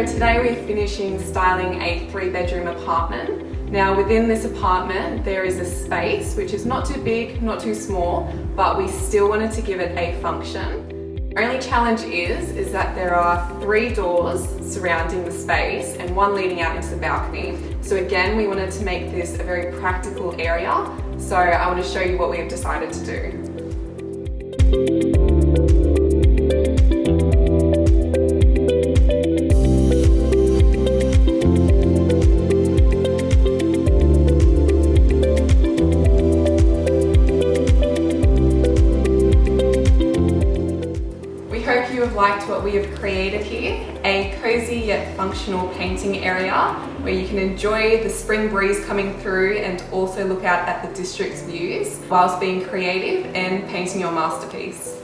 So today we're finishing styling a 3-bedroom apartment. Now within this apartment there is a space which is not too big, not too small, but we still wanted to give it a function. The only challenge is that there are 3 doors surrounding the space and 1 leading out into the balcony. So again, we wanted to make this a very practical area. So I want to show you what we have decided to do. We hope you have liked what we have created here, a cozy yet functional painting area where you can enjoy the spring breeze coming through and also look out at the district's views whilst being creative and painting your masterpiece.